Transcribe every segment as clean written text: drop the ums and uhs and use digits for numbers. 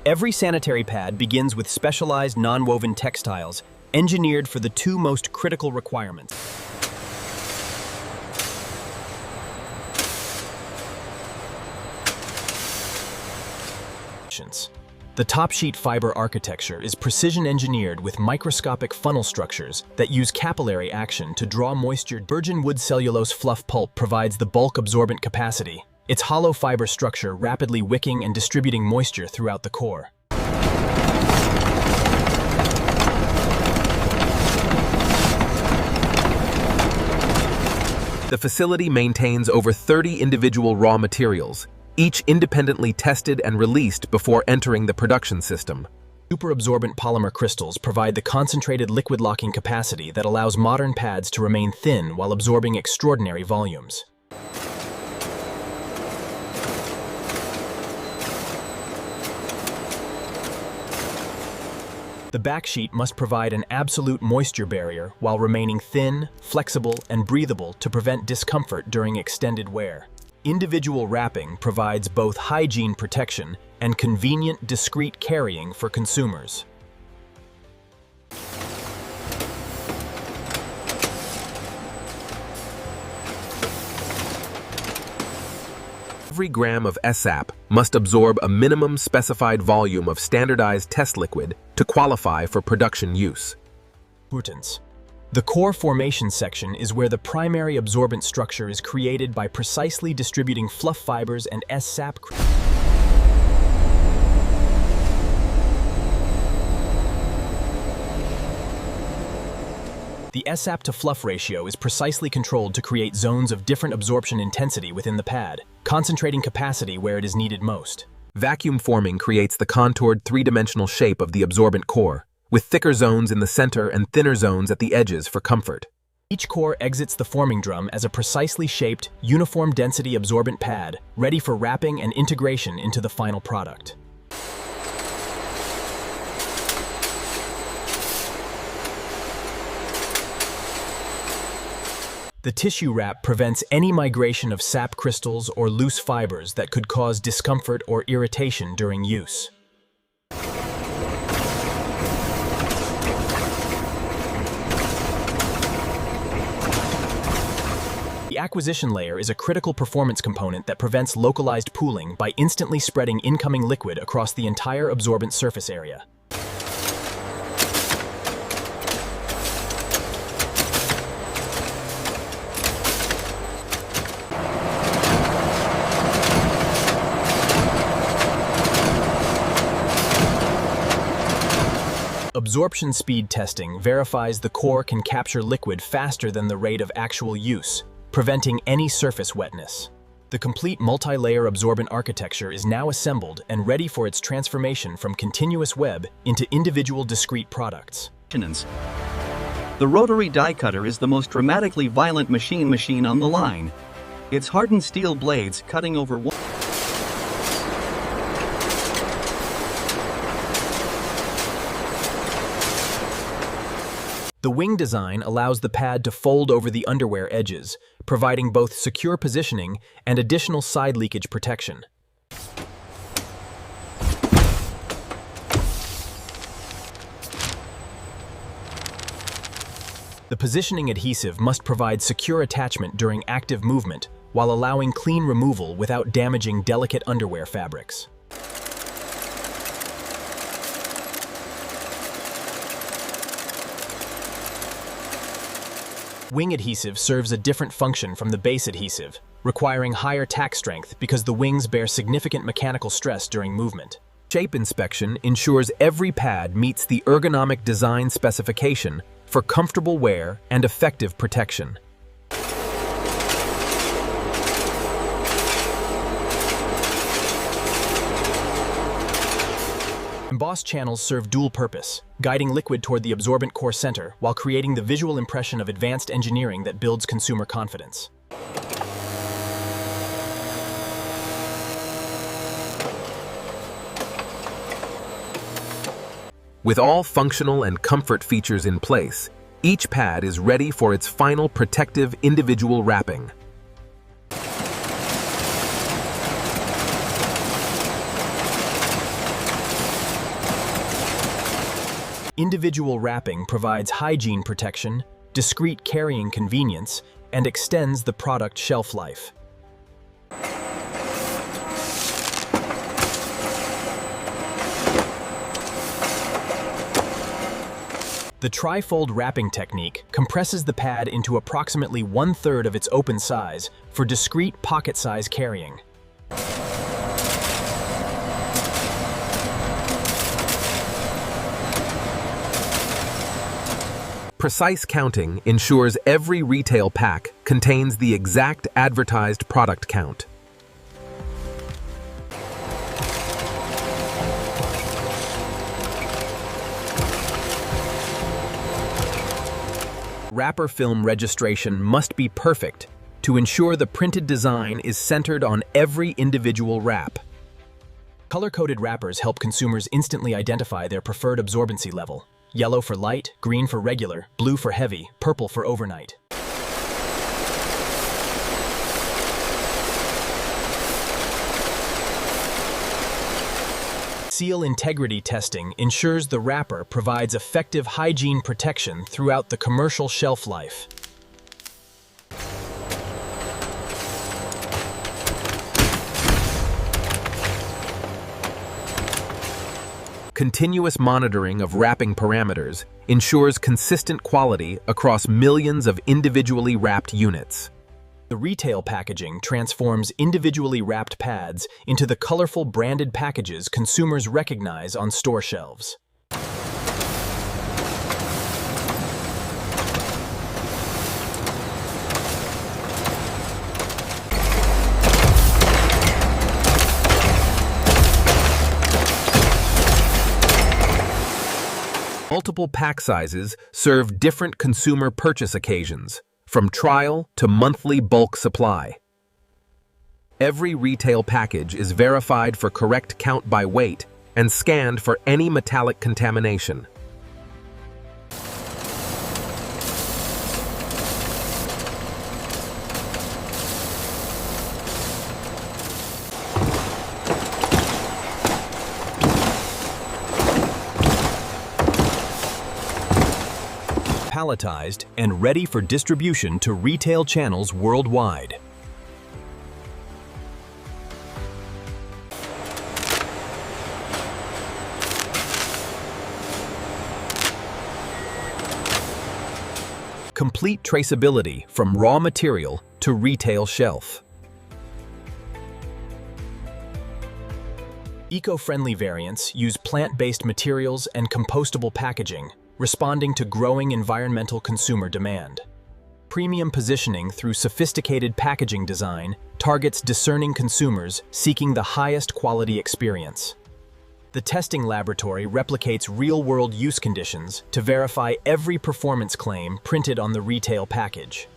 Every sanitary pad begins with specialized non-woven textiles engineered for the two most critical requirements. The top sheet fiber architecture is precision engineered with microscopic funnel structures that use capillary action to draw moisture. Virgin wood cellulose fluff pulp provides the bulk absorbent capacity, its hollow fiber structure rapidly wicking and distributing moisture throughout the core. The facility maintains over 30 individual raw materials, each independently tested and released before entering the production system. Super-absorbent polymer crystals provide the concentrated liquid locking capacity that allows modern pads to remain thin while absorbing extraordinary volumes. The backsheet must provide an absolute moisture barrier while remaining thin, flexible, and breathable to prevent discomfort during extended wear. Individual wrapping provides both hygiene protection and convenient, discreet carrying for consumers. Every gram of SAP must absorb a minimum specified volume of standardized test liquid to qualify for production use. Importance. The core formation section is where the primary absorbent structure is created by precisely distributing fluff fibers and SAP. The SAP to fluff ratio is precisely controlled to create zones of different absorption intensity within the pad, concentrating capacity where it is needed most. Vacuum forming creates the contoured three-dimensional shape of the absorbent core, with thicker zones in the center and thinner zones at the edges for comfort. Each core exits the forming drum as a precisely shaped, uniform density absorbent pad, ready for wrapping and integration into the final product. The tissue wrap prevents any migration of sap crystals or loose fibers that could cause discomfort or irritation during use. The acquisition layer is a critical performance component that prevents localized pooling by instantly spreading incoming liquid across the entire absorbent surface area. Absorption speed testing verifies the core can capture liquid faster than the rate of actual use, preventing any surface wetness. The complete multi-layer absorbent architecture is now assembled and ready for its transformation from continuous web into individual discrete products. The rotary die cutter is the most dramatically violent machine on the line. Its hardened steel blades cutting over one. The wing design allows the pad to fold over the underwear edges, providing both secure positioning and additional side leakage protection. The positioning adhesive must provide secure attachment during active movement, while allowing clean removal without damaging delicate underwear fabrics. Wing adhesive serves a different function from the base adhesive, requiring higher tack strength because the wings bear significant mechanical stress during movement. Shape inspection ensures every pad meets the ergonomic design specification for comfortable wear and effective protection. Embossed channels serve dual purpose, guiding liquid toward the absorbent core center while creating the visual impression of advanced engineering that builds consumer confidence. With all functional and comfort features in place, each pad is ready for its final protective individual wrapping. Individual wrapping provides hygiene protection, discreet carrying convenience, and extends the product shelf life. The tri-fold wrapping technique compresses the pad into approximately 1/3 of its open size for discreet pocket-size carrying. Precise counting ensures every retail pack contains the exact advertised product count. Wrapper film registration must be perfect to ensure the printed design is centered on every individual wrap. Color-coded wrappers help consumers instantly identify their preferred absorbency level. Yellow for light, green for regular, blue for heavy, purple for overnight. Seal integrity testing ensures the wrapper provides effective hygiene protection throughout the commercial shelf life. Continuous monitoring of wrapping parameters ensures consistent quality across millions of individually wrapped units. The retail packaging transforms individually wrapped pads into the colorful branded packages consumers recognize on store shelves. Multiple pack sizes serve different consumer purchase occasions, from trial to monthly bulk supply. Every retail package is verified for correct count by weight and scanned for any metallic contamination. Palletized and ready for distribution to retail channels worldwide. Complete traceability from raw material to retail shelf. Eco-friendly variants use plant-based materials and compostable packaging, responding to growing environmental consumer demand. Premium positioning through sophisticated packaging design targets discerning consumers seeking the highest quality experience. The testing laboratory replicates real-world use conditions to verify every performance claim printed on the retail package.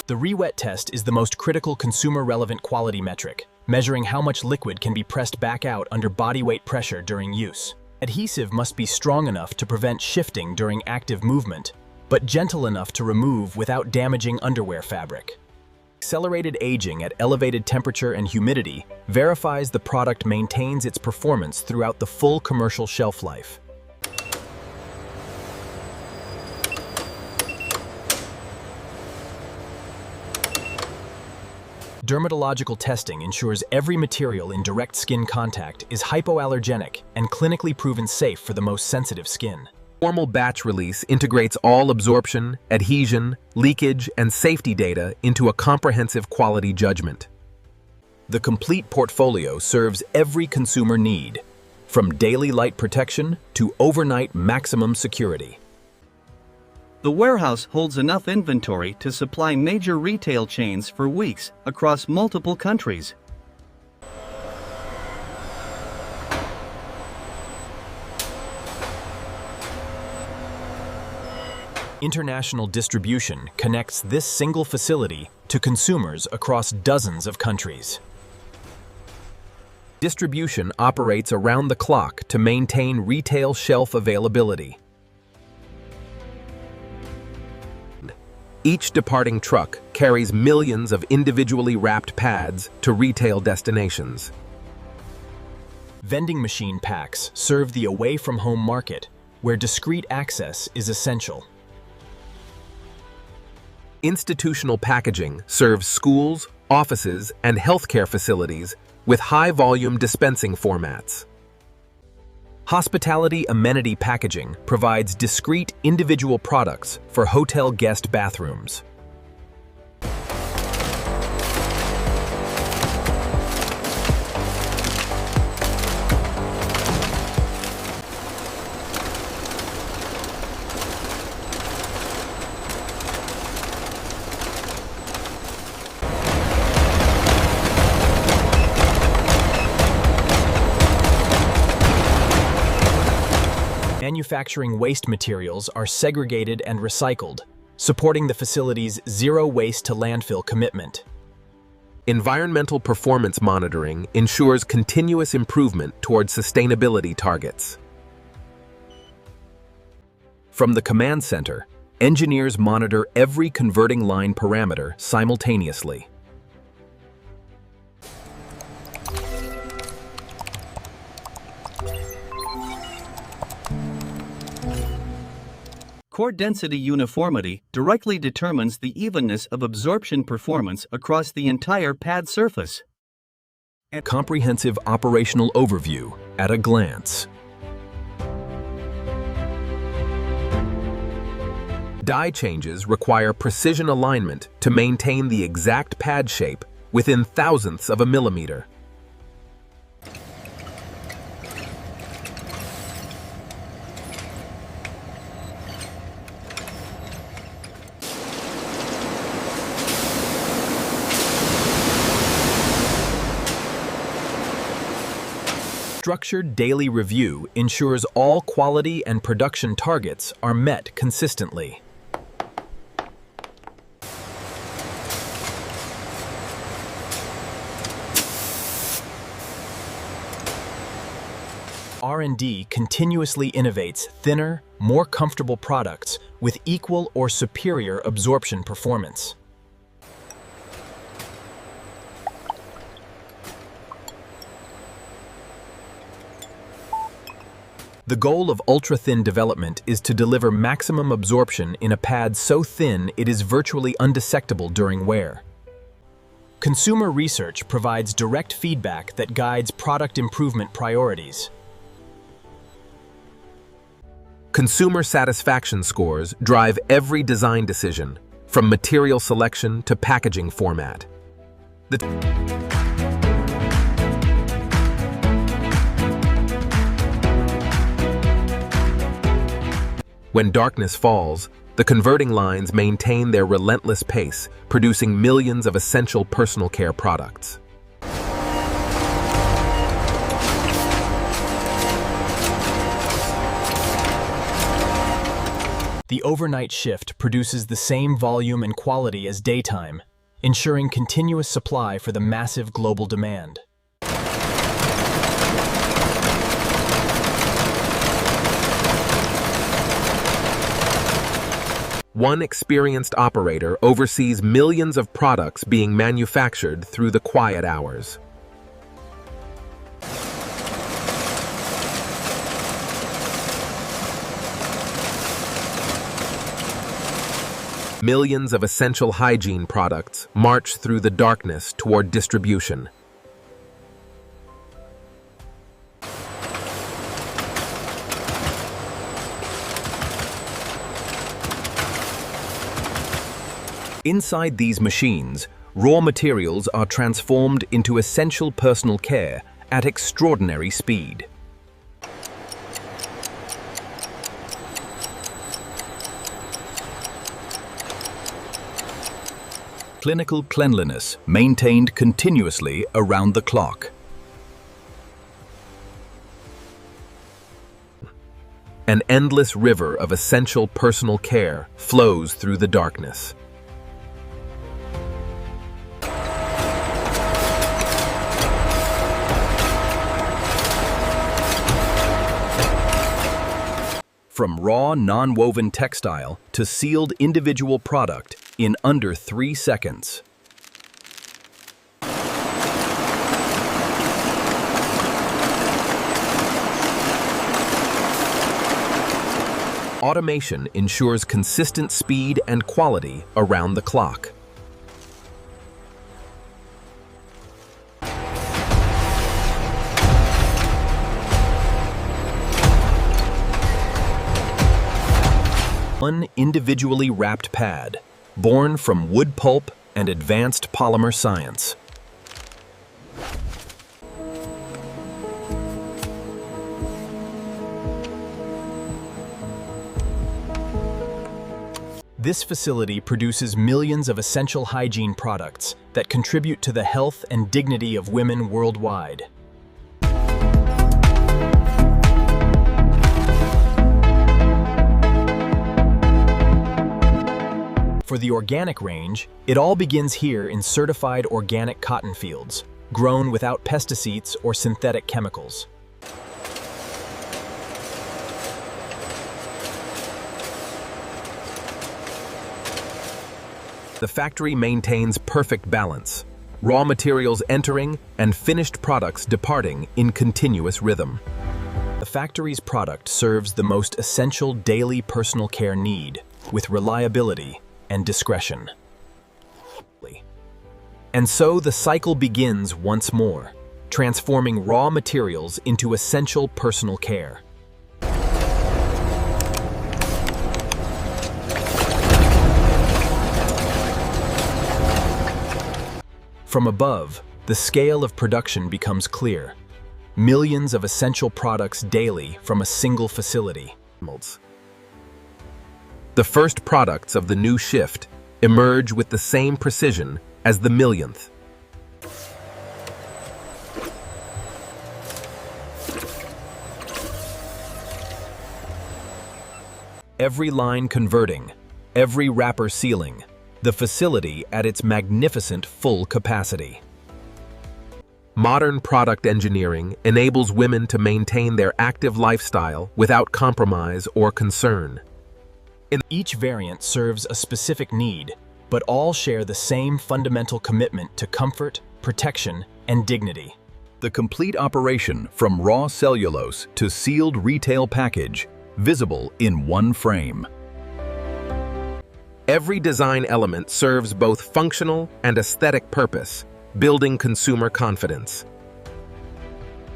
The re-wet test is the most critical consumer-relevant quality metric, measuring how much liquid can be pressed back out under body weight pressure during use. Adhesive must be strong enough to prevent shifting during active movement, but gentle enough to remove without damaging underwear fabric. Accelerated aging at elevated temperature and humidity verifies the product maintains its performance throughout the full commercial shelf life. Dermatological testing ensures every material in direct skin contact is hypoallergenic and clinically proven safe for the most sensitive skin. Formal batch release integrates all absorption, adhesion, leakage, and safety data into a comprehensive quality judgment. The complete portfolio serves every consumer need, from daily light protection to overnight maximum security. The warehouse holds enough inventory to supply major retail chains for weeks across multiple countries. International distribution connects this single facility to consumers across dozens of countries. Distribution operates around the clock to maintain retail shelf availability. Each departing truck carries millions of individually wrapped pads to retail destinations. Vending machine packs serve the away-from-home market, where discreet access is essential. Institutional packaging serves schools, offices, and healthcare facilities with high-volume dispensing formats. Hospitality amenity packaging provides discrete individual products for hotel guest bathrooms. Manufacturing waste materials are segregated and recycled, supporting the facility's zero waste to landfill commitment. Environmental performance monitoring ensures continuous improvement towards sustainability targets. From the command center, engineers monitor every converting line parameter simultaneously. Core density uniformity directly determines the evenness of absorption performance across the entire pad surface. A comprehensive operational overview at a glance. Die changes require precision alignment to maintain the exact pad shape within thousandths of a millimeter. Structured daily review ensures all quality and production targets are met consistently. R&D continuously innovates thinner, more comfortable products with equal or superior absorption performance. The goal of ultra-thin development is to deliver maximum absorption in a pad so thin it is virtually undissectable during wear. Consumer research provides direct feedback that guides product improvement priorities. Consumer satisfaction scores drive every design decision, from material selection to packaging format. When darkness falls, the converting lines maintain their relentless pace, producing millions of essential personal care products. The overnight shift produces the same volume and quality as daytime, ensuring continuous supply for the massive global demand. One experienced operator oversees millions of products being manufactured through the quiet hours. Millions of essential hygiene products march through the darkness toward distribution. Inside these machines, raw materials are transformed into essential personal care at extraordinary speed. Clinical cleanliness maintained continuously around the clock. An endless river of essential personal care flows through the darkness. From raw, non-woven textile to sealed individual product, in under 3 seconds. Automation ensures consistent speed and quality around the clock. One individually wrapped pad, born from wood pulp and advanced polymer science. This facility produces millions of essential hygiene products that contribute to the health and dignity of women worldwide. For the organic range, it all begins here in certified organic cotton fields, grown without pesticides or synthetic chemicals. The factory maintains perfect balance, raw materials entering and finished products departing in continuous rhythm. The factory's product serves the most essential daily personal care need with reliability and discretion. And so the cycle begins once more, transforming raw materials into essential personal care. From above, the scale of production becomes clear. Millions of essential products daily from a single facility. The first products of the new shift emerge with the same precision as the millionth. Every line converting, every wrapper sealing, the facility at its magnificent full capacity. Modern product engineering enables women to maintain their active lifestyle without compromise or concern. Each variant serves a specific need, but all share the same fundamental commitment to comfort, protection, and dignity. The complete operation from raw cellulose to sealed retail package, visible in one frame. Every design element serves both functional and aesthetic purpose, building consumer confidence.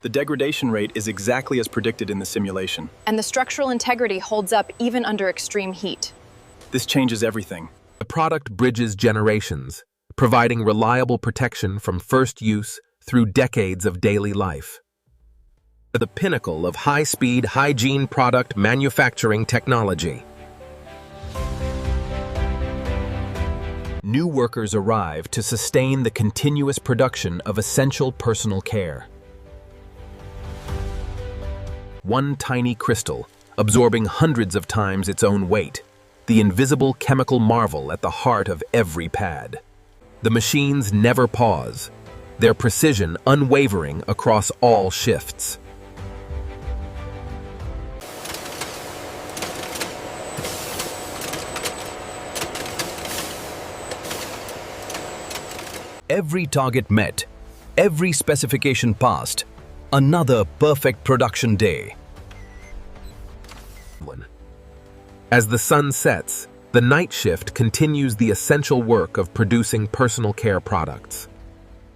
The degradation rate is exactly as predicted in the simulation. And the structural integrity holds up even under extreme heat. This changes everything. The product bridges generations, providing reliable protection from first use through decades of daily life. The pinnacle of high-speed hygiene product manufacturing technology. New workers arrive to sustain the continuous production of essential personal care. One tiny crystal, absorbing hundreds of times its own weight, the invisible chemical marvel at the heart of every pad. The machines never pause, their precision unwavering across all shifts. Every target met, every specification passed. Another perfect production day. As the sun sets, the night shift continues the essential work of producing personal care products.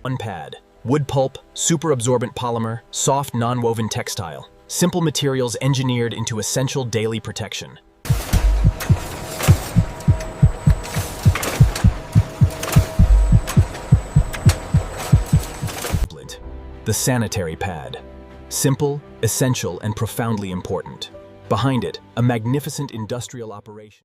One pad, wood pulp, super-absorbent polymer, soft non-woven textile. Simple materials engineered into essential daily protection. The sanitary pad. Simple, essential, and profoundly important. Behind it, a magnificent industrial operation.